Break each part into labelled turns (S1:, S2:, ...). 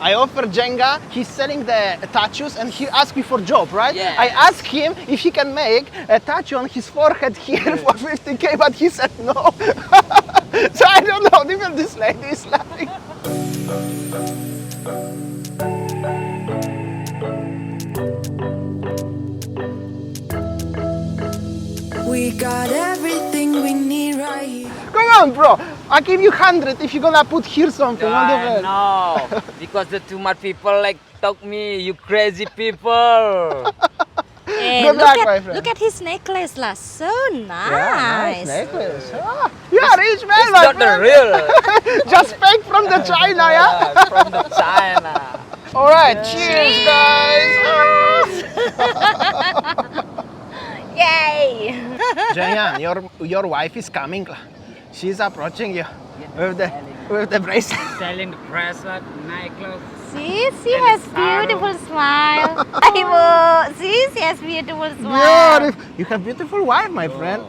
S1: I offered Jenga, he's selling the tattoos and he asked me for job, right?
S2: Yeah.
S1: I asked him if he can make a tattoo on his forehead here for 50K, but he said no. So I don't know, even this lady is like...
S3: We got everything we need right here.
S1: Come on, bro. I give you 100 if you're gonna put here something on the bed.
S2: No, because the too much people like talk me, you crazy people.
S4: Hey,
S1: Good luck, my friend.
S4: look at his necklace lah, so nice.
S1: Yeah, nice necklace. Ah, you are rich man,
S2: It's
S1: my
S2: not the
S1: friend.
S2: real.
S1: Just fake from the China, yeah?
S2: From the China.
S1: All right, cheers, guys.
S4: Yay!
S1: Jayan, your wife is coming. She's approaching you with the bracelet.
S2: Selling the bracelet, necklace.
S4: See, she has beautiful smile. Ibu, see, she has beautiful smile.
S1: Beautiful. You have beautiful wife, my friend.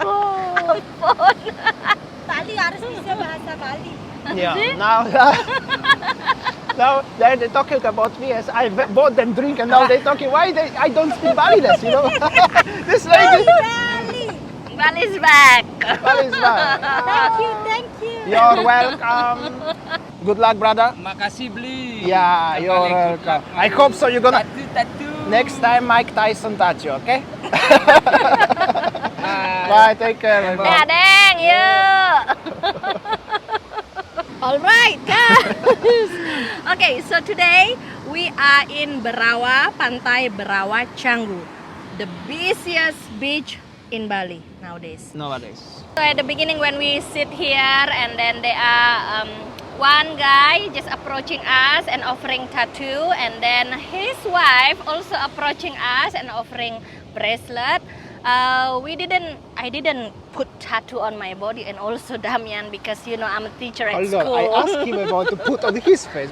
S4: Oh, Bali harus bisa bahasa Bali.
S1: Yeah. Now they're talking about me as I bought them drink, and now they're talking why I don't speak Balinese, you know? This lady.
S4: Bali's back.
S1: Bali's back.
S4: Thank you.
S1: You're welcome. Good luck, brother.
S2: Makasih beli.
S1: Yeah, you're welcome. I hope so. You're gonna
S2: Tattoo.
S1: next time Mike Tyson touch you, okay? Bye. Take care.
S4: Ya, Deng, yuk. All right, guys. Okay, so today we are in Berawa, Pantai Berawa Canggu, the busiest beach in Bali nowadays.
S1: Nowadays.
S4: So at the beginning when we sit here and then there are one guy just approaching us and offering tattoo, and then his wife also approaching us and offering bracelet. I didn't put tattoo on my body, and also Damian, because you know I'm a teacher at
S1: Although
S4: school.
S1: I asked him about to put on his face.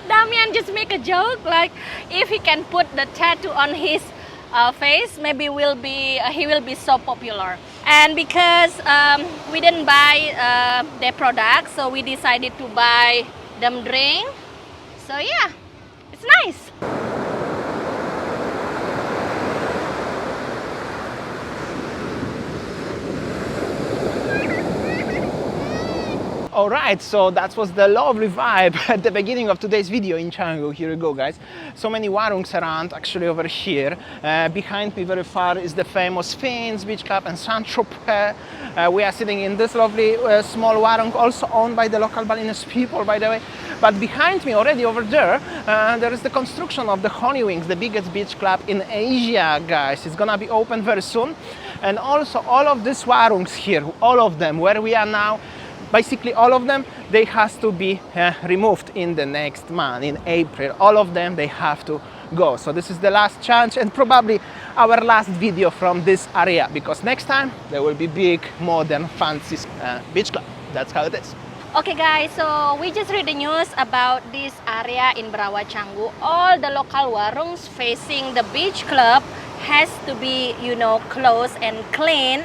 S4: Damian just make a joke like if he can put the tattoo on his face, maybe he will be so popular. And because we didn't buy their products, so we decided to buy them drink. So yeah, it's nice.
S1: Alright, so that was the lovely vibe at the beginning of today's video in Canggu. Here we go, guys. So many warungs around, actually over here. Behind me very far is the famous Fins Beach Club and Saint-Tropez. We are sitting in this lovely small warung, also owned by the local Balinese people, by the way. But behind me, already over there, there is the construction of the Honey Wings, the biggest beach club in Asia, guys. It's gonna be open very soon. And also all of these warungs here, all of them, where we are now, basically all of them, they has to be removed in the next month, in April. All of them, they have to go. So this is the last chance and probably our last video from this area, because next time there will be big, modern, fancy beach club. That's how it is.
S4: Okay guys, so we just read the news about this area in Berawa Canggu. All the local warungs facing the beach club has to be, you know, closed and clean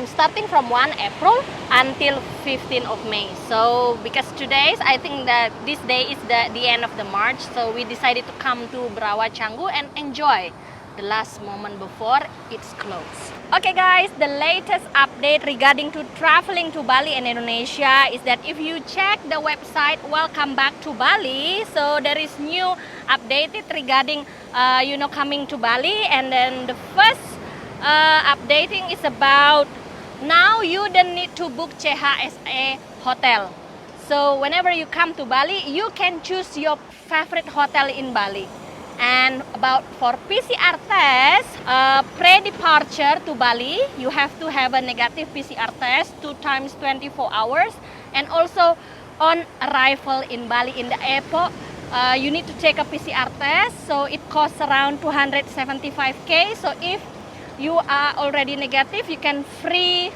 S4: starting from 1 April until 15th of May. So because I think that this day is the end of the March, so we decided to come to Berawa Canggu and enjoy the last moment before it's closed. Okay guys, the latest update regarding to traveling to Bali and Indonesia is that if you check the website Welcome Back to Bali, so there is new updated regarding you know, coming to Bali. And then the first updating is about now you don't need to book CHSE hotel. So whenever you come to Bali, you can choose your favorite hotel in Bali. And about for PCR test, pre-departure to Bali, you have to have a negative PCR test 2 times 24 hours. And also on arrival in Bali in the airport, you need to take a PCR test. So it costs around 275K. So if you are already negative, you can free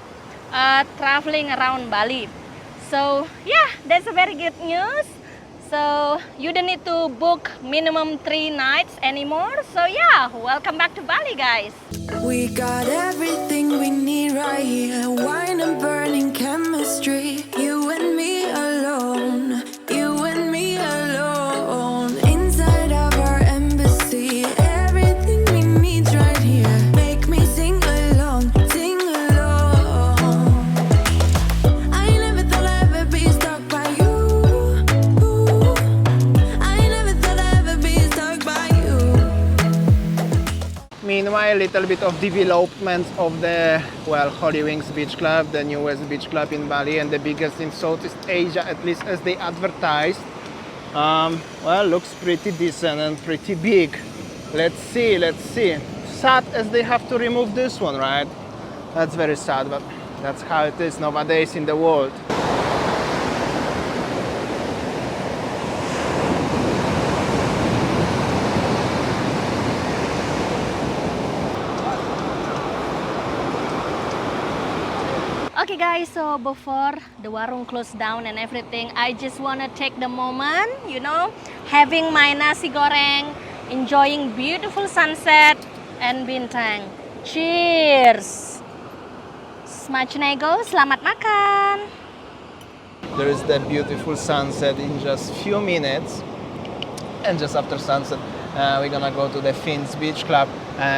S4: traveling around Bali. So yeah, that's a very good news. So you don't need to book minimum 3 nights anymore. So yeah, welcome back to Bali, guys.
S3: We got everything we need right here. Wine and burning chemistry. You and me alone.
S1: a little bit of development of the, well, Holy Wings Beach Club, the newest beach club in Bali and the biggest in Southeast Asia, at least as they advertised. Well, looks pretty decent and pretty big. Let's see, let's see. Sad as they have to remove this one, right? That's very sad, but that's how it is nowadays in the world.
S4: Okay guys, so before the warung closed down and everything, I just want to take the moment, you know, having my nasi goreng, enjoying beautiful sunset and bintang. Cheers! Smacnego, selamat makan!
S1: There is the beautiful sunset in just few minutes, and just after sunset we're gonna go to the Finns Beach Club.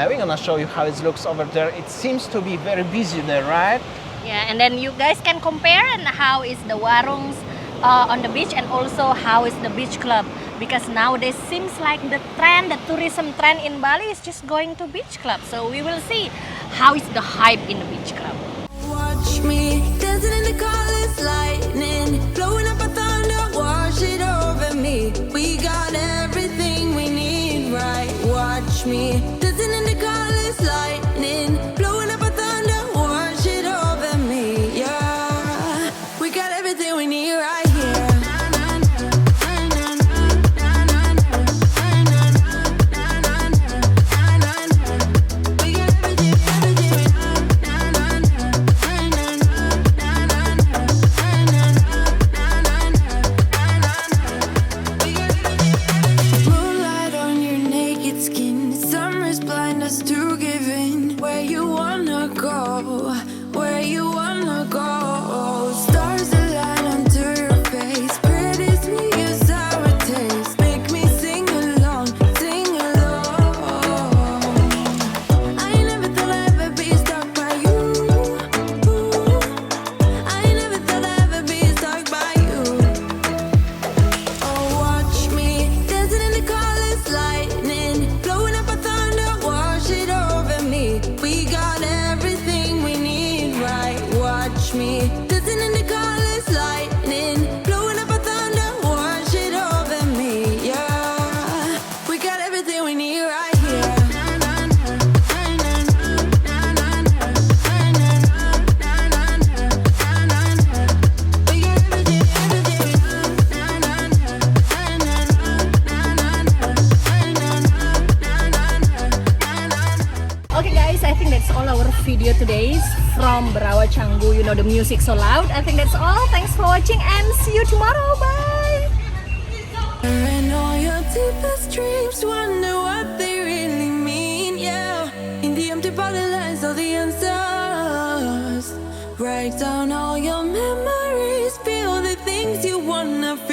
S1: We're gonna show you how it looks over there. It seems to be very busy there, right?
S4: Yeah, and then you guys can compare and how is the warungs on the beach and also how is the beach club, because nowadays seems like the trend, the tourism trend in Bali is just going to beach club. So we will see how is the hype in the beach club.
S3: Watch me dancing in the colors, lightning, blowing up a thunder, wash it over me. We got everything we need, right? Watch me dancing in the colors, lightning, blowing up a thunder, wash it over me. Yeah, we got everything we need right here. Moonlight on your naked skin, summer's blind us to giving. Where you wanna go, where you wanna go. Stars align onto your face, pretty sweet, your sour taste. Make me sing along, sing along. I never thought I'd ever be stuck by you. I never thought I'd ever be stuck by you. Oh, watch me dancing in the colors, lightning, blowing up a thunder, wash it over me. We got everything we need, right? Watch me dancing in the colors, lightning, blowing up a thunder, wash it over me. Yeah, we got everything we need right here. We got
S4: Okay guys, I think that's all our video today from Bali Canggu. You know, the music so loud. I think that's all. Thanks for watching and see you tomorrow. Bye!
S3: And all your deepest dreams, wonder what they really mean, yeah. In the empty bottle lies all the answers. Write down all your memories, feel the things you wanna feel.